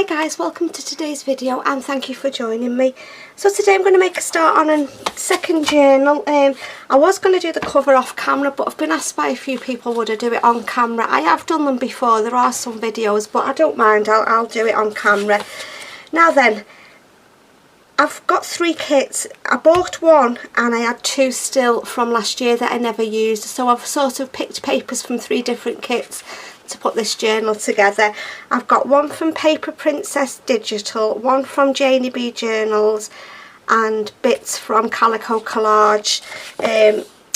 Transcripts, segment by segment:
Hi guys, welcome to today's video and thank you for joining me. So today I'm going to make a start on a second journal. I was going to do the cover off camera, but I've been asked by a few people would I do it on camera. I have done them before, there are some videos, but I don't mind, I'll do it on camera. Now then, I've got 3 kits. I bought one and I had 2 still from last year that I never used, so I've sort of picked papers from 3 different kits to put this journal together. I've got one from Paper Princess Digital, one from Janie B Journals and bits from Calico Collage.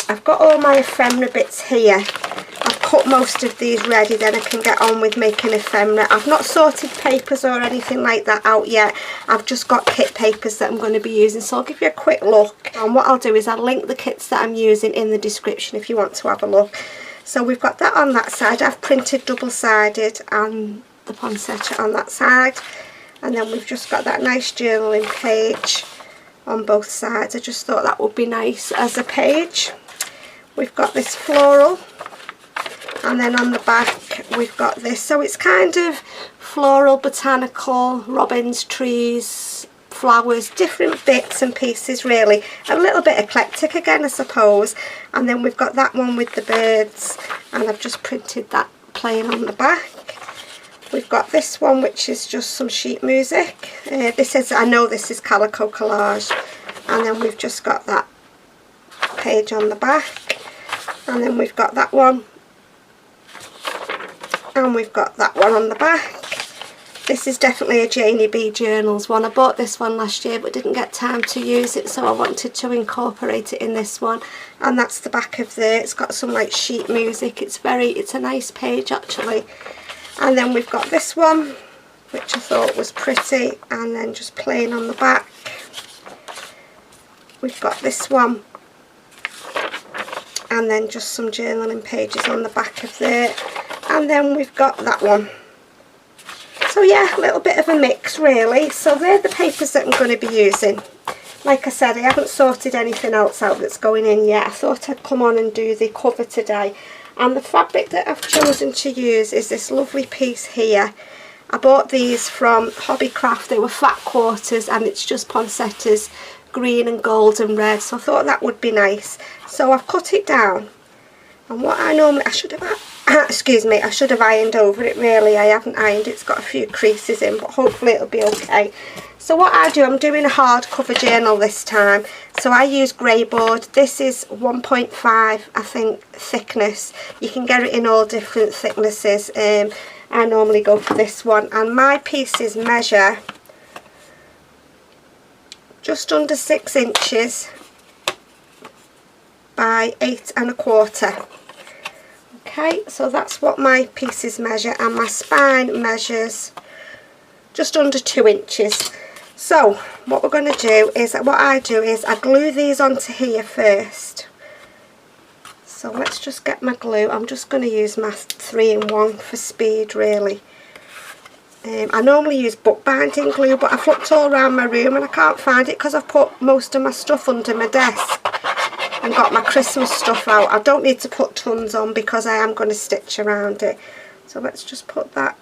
I've got all my ephemera bits here. I've cut most of these ready, then I can get on with making ephemera. I've not sorted papers or anything like that out yet. I've just got kit papers that I'm going to be using, so I'll give you a quick look. And what I'll do is I'll link the kits that I'm using in the description if you want to have a look. So we've got that on that side. I've printed double-sided and the poinsettia on that side. And then we've just got that nice journaling page on both sides. I just thought that would be nice as a page. We've got this floral. And then on the back we've got this. So it's kind of floral, botanical, robins, trees, flowers, different bits and pieces really. A little bit eclectic again, I suppose. And then we've got that one with the birds, and I've just printed that plain on the back. We've got this one which is just some sheet music. I know this is Calico Collage. And then we've just got that page on the back. And then we've got that one. And we've got that one on the back. This is definitely a Janie B Journals one. I bought this one last year but didn't get time to use it, so I wanted to incorporate it in this one. And that's the back of there. It's got some like sheet music. It's a nice page actually. And then we've got this one which I thought was pretty, and then just plain on the back. We've got this one, and then just some journaling pages on the back of there. And then we've got that one. So yeah, a little bit of a mix really. So they're the papers that I'm going to be using. Like I said, I haven't sorted anything else out that's going in yet. I thought I'd come on and do the cover today. And the fabric that I've chosen to use is this lovely piece here. I bought these from Hobbycraft. They were fat quarters and it's just poinsettias, green and gold and red. So I thought that would be nice. So I've cut it down. And what I should have, excuse me, I should have ironed over it really. I haven't ironed it, it's got a few creases in, but hopefully it'll be okay. So what I do, I'm doing a hardcover journal this time. So I use grey board. This is 1.5, I think, thickness. You can get it in all different thicknesses. I normally go for this one. And my pieces measure just under 6 inches by 8 1/4. Okay, so that's what my pieces measure, and my spine measures just under 2 inches. So what we're going to do is, I glue these onto here first. So let's just get my glue. I'm just going to use my 3-in-1 for speed really. I normally use bookbinding glue, but I've looked all around my room and I can't find it because I've put most of my stuff under my desk and got my Christmas stuff out. I don't need to put tons on because I am going to stitch around it. So let's just put that,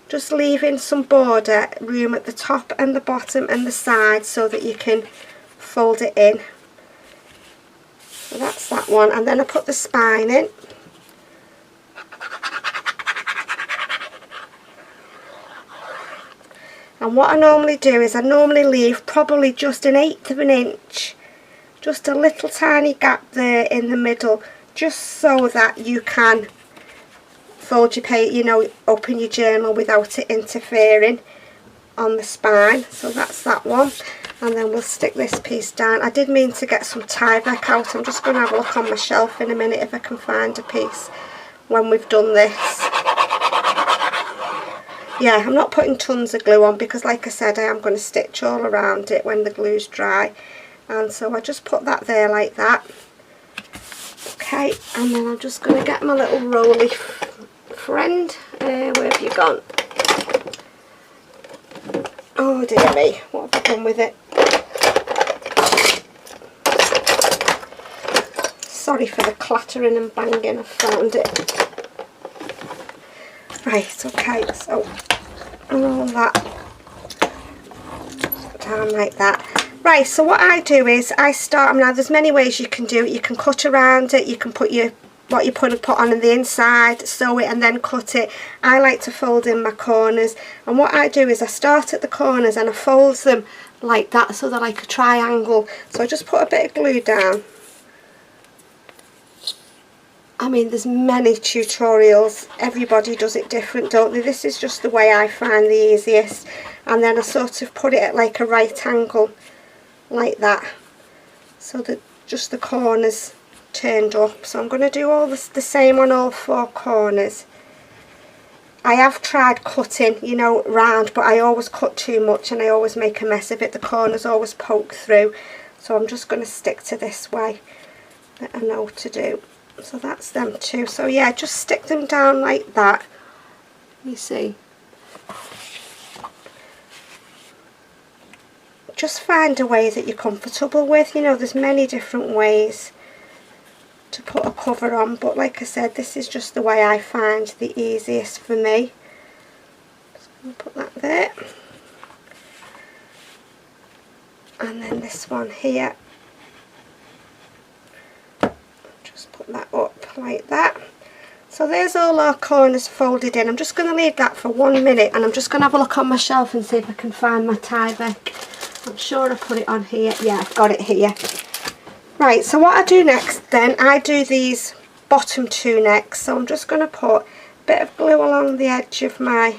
just leaving some border room at the top and the bottom and the side so that you can fold it in. So that's that one, and then I put the spine in. And what I normally do is I normally leave probably just 1/8 of an inch, just a little tiny gap there in the middle, just so that you can fold your page, you know, open your journal without it interfering on the spine. So that's that one. And then we'll stick this piece down. I did mean to get some Tyvek out. I'm just going to have a look on my shelf in a minute if I can find a piece when we've done this. Yeah, I'm not putting tons of glue on because like I said, I am going to stitch all around it when the glue's dry. And so I just put that there like that. Okay, and then I'm just going to get my little roly friend. Where have you gone? Oh dear me, what have I done with it? Sorry for the clattering and banging, I found it. Right, okay, so and all that down like that. Right, so what I do is I start, now there's many ways you can do it. You can cut around it, you can put what you put on the inside, sew it and then cut it. I like to fold in my corners, and what I do is I start at the corners and I fold them like that so they're like a triangle. So I just put a bit of glue down. I mean, there's many tutorials, everybody does it different, don't they? This is just the way I find the easiest, and then I sort of put it at like a right angle like that, so that just the corners turned up. So I'm going to do all this the same on all 4 corners. I have tried cutting, you know, round, but I always cut too much and I always make a mess of it. The corners always poke through, so I'm just going to stick to this way that I know to do. So that's them 2. So yeah, just stick them down like that. You see, just find a way that you're comfortable with. You know, there's many different ways to put a cover on, but like I said, this is just the way I find the easiest for me. Just going to put that there, and then this one here, just put that up like that. So there's all our corners folded in. I'm just going to leave that for 1 minute, and I'm just going to have a look on my shelf and see if I can find my Tyvek. I'm sure I put it on here. Yeah, I've got it here. Right, so what I do next then, I do these bottom 2 next. So I'm just going to put a bit of glue along the edge of my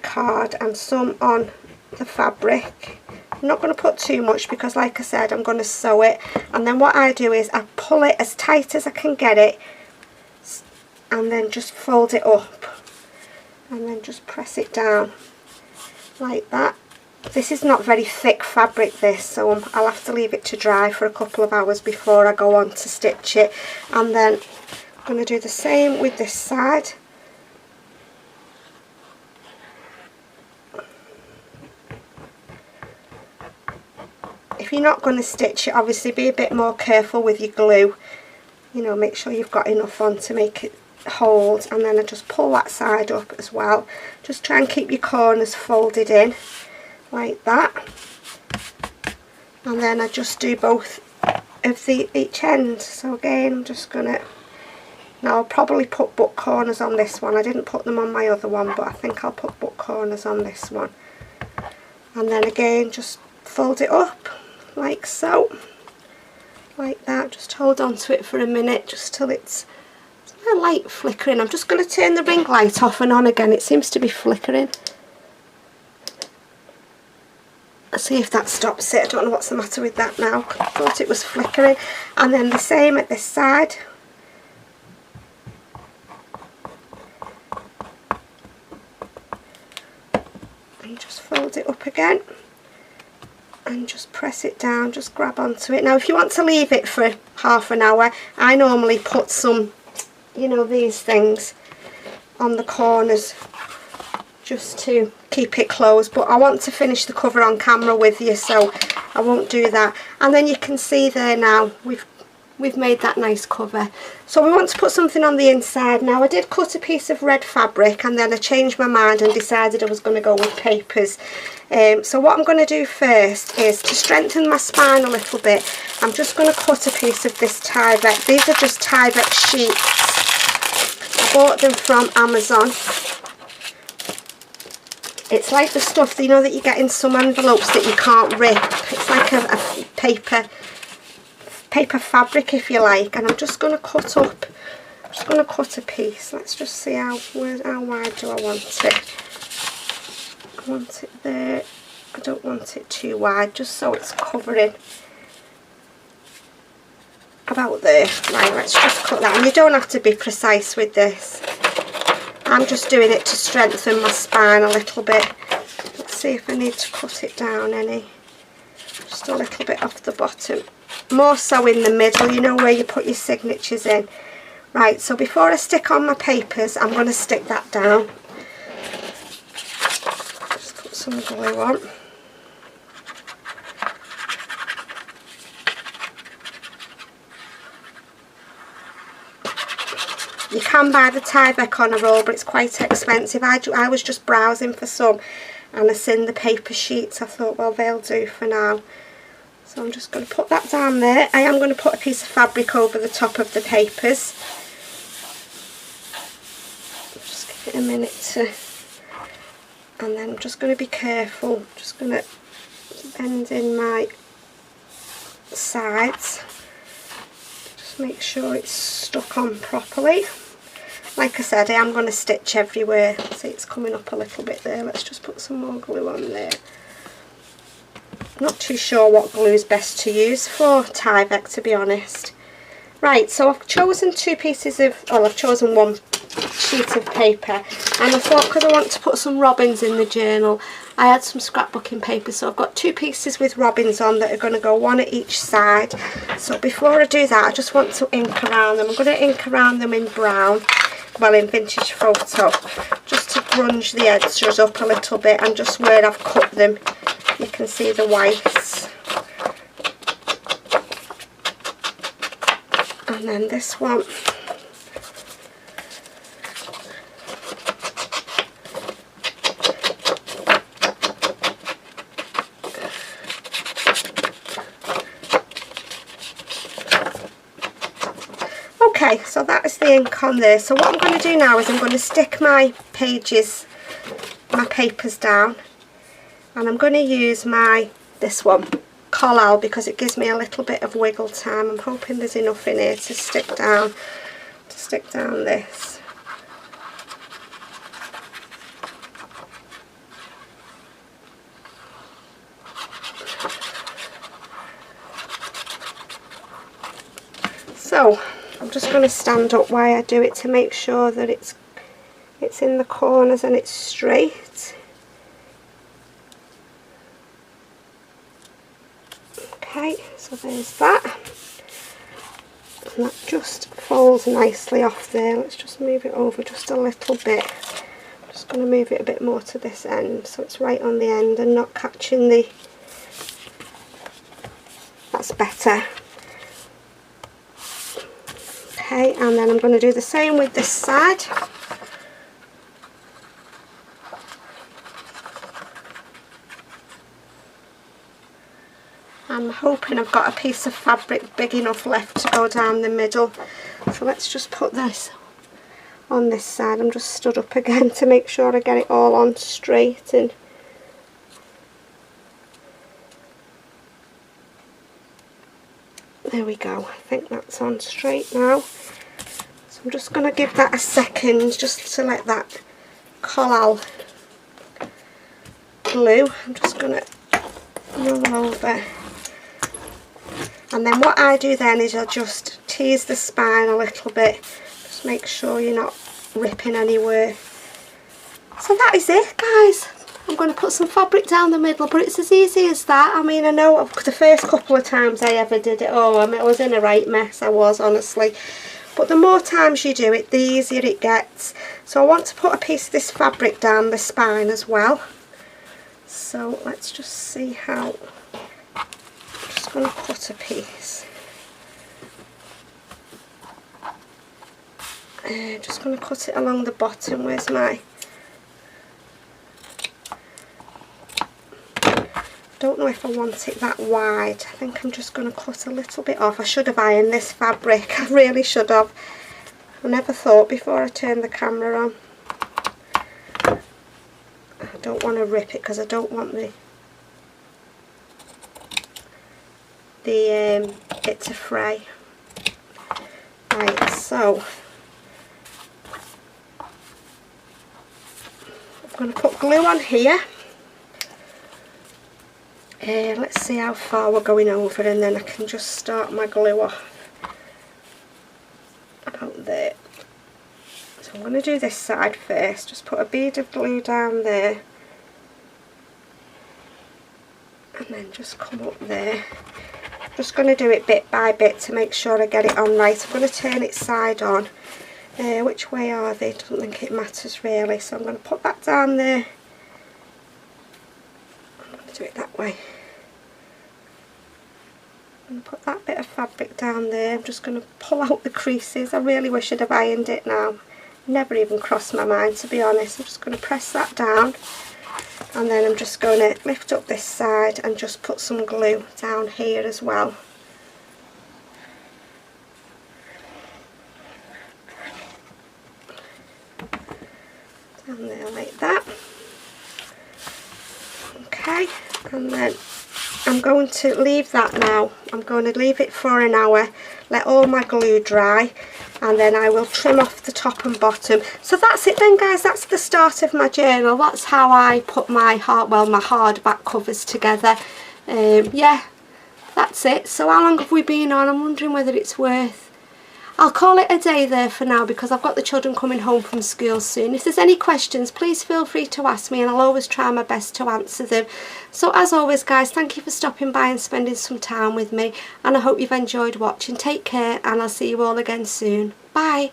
card and some on the fabric. I'm not going to put too much because, like I said, I'm going to sew it. And then what I do is I pull it as tight as I can get it, and then just fold it up, and then just press it down like that. This is not very thick fabric, this, so I'll have to leave it to dry for a couple of hours before I go on to stitch it. And then I'm going to do the same with this side. If you're not going to stitch it, obviously be a bit more careful with your glue. You know, make sure you've got enough on to make it hold. And then I just pull that side up as well. Just try and keep your corners folded in like that, and then I just do both of each end. So again, I'm just gonna, now I'll probably put butt corners on this one. I didn't put them on my other one, but I think I'll put butt corners on this one. And then again, just fold it up like so, like that. Just hold on to it for a minute, just till it's a light flickering. I'm just going to turn the ring light off and on again. It seems to be flickering. Let's see if that stops it. I don't know what's the matter with that now. I thought it was flickering. And then the same at this side. And just fold it up again. And just press it down, just grab onto it. Now if you want to leave it for half an hour, I normally put some, you know, these things on the corners just to keep it closed, but I want to finish the cover on camera with you, so I won't do that. And then you can see there now we've made that nice cover. So we want to put something on the inside. Now I did cut a piece of red fabric, and then I changed my mind and decided I was going to go with papers. So what I'm going to do first is to strengthen my spine a little bit. I'm just going to cut a piece of this Tyvek. These are just Tyvek sheets. I bought them from Amazon. It's like the stuff, you know, that you get in some envelopes that you can't rip. It's like a paper fabric, if you like. And I'm just going to cut up. I'm just going to cut a piece. Let's just see how wide do I want it. I want it there. I don't want it too wide, just so it's covering about there. Right, let's just cut that. And you don't have to be precise with this. I'm just doing it to strengthen my spine a little bit. Let's see if I need to cut it down any. Just a little bit off the bottom. More so in the middle, you know, where you put your signatures in. Right, so before I stick on my papers, I'm going to stick that down. Just put some glue on. You can buy the Tyvek on a roll, but it's quite expensive. I was just browsing for some and I seen the paper sheets. I thought, well, they'll do for now. So I'm just going to put that down there. I am going to put a piece of fabric over the top of the papers. Just give it a minute to... And then I'm just going to be careful. Just going to bend in my sides. Just make sure it's stuck on properly. Like I said, I am going to stitch everywhere. See, it's coming up a little bit there. Let's just put some more glue on there. Not too sure what glue is best to use for Tyvek, to be honest. Right, so I've chosen two pieces of, well, I've chosen one sheet of paper, and I thought, because I want to put some robins in the journal, I had some scrapbooking paper, so I've got two pieces with robins on that are going to go one at each side. So before I do that, I just want to ink around them. I'm going to ink around them in brown, well, in Vintage Photo, just to grunge the edges up a little bit, and just where I've cut them you can see the whites. And then this one, okay, so that is the ink on there. So what I'm going to do now is I'm going to stick my papers down, and I'm going to use this one, Collall, because it gives me a little bit of wiggle time. I'm hoping there's enough in here to stick down this. So I'm just going to stand up while I do it to make sure that it's in the corners and it's straight. Okay, so there's that, and that just folds nicely off there. Let's just move it over just a little bit. I'm just going to move it a bit more to this end so it's right on the end and not catching the... That's better. Okay, and then I'm going to do the same with this side. I'm hoping I've got a piece of fabric big enough left to go down the middle. So let's just put this on this side. I'm just stood up again to make sure I get it all on straight. And there we go. I think that's on straight now. So I'm just going to give that a second just to let that Collall glue. I'm just going to roll over. And then what I do then is I'll just tease the spine a little bit. Just make sure you're not ripping anywhere. So that is it, guys. I'm going to put some fabric down the middle, but it's as easy as that. I mean, I know the first couple of times I ever did it, I was in a right mess, I was, honestly. But the more times you do it, the easier it gets. So I want to put a piece of this fabric down the spine as well. So let's just see how... I'm just going to cut a piece. Just going to cut it along the bottom. Where's my... Don't know if I want it that wide. I think I'm just going to cut a little bit off. I should have ironed this fabric. I really should have. I never thought before I turned the camera on. I don't want to rip it because I don't want it to fray. Right, so I'm going to put glue on here. Let's see how far we're going over, and then I can just start my glue off about there. So I'm going to do this side first. Just put a bead of glue down there, and then just come up there. Just going to do it bit by bit to make sure I get it on right. I'm going to turn it side on. Which way are they? Don't think it matters really. So I'm going to put that down there. I'm going to do it that way. And put that bit of fabric down there. I'm just going to pull out the creases. I really wish I'd have ironed it now. Never even crossed my mind, to be honest. I'm just going to press that down, and then I'm just going to lift up this side and just put some glue down here as well. Down there like that. Okay, and then I'm going to leave that now. I'm going to leave it for an hour, let all my glue dry, and then I will trim off the top and bottom. So that's it then, guys. That's the start of my journal. That's how I put my hardback covers together. Yeah, that's it. So how long have we been on? I'm wondering whether it's worth... I'll call it a day there for now, because I've got the children coming home from school soon. If there's any questions, please feel free to ask me, and I'll always try my best to answer them. So as always, guys, thank you for stopping by and spending some time with me, and I hope you've enjoyed watching. Take care, and I'll see you all again soon. Bye.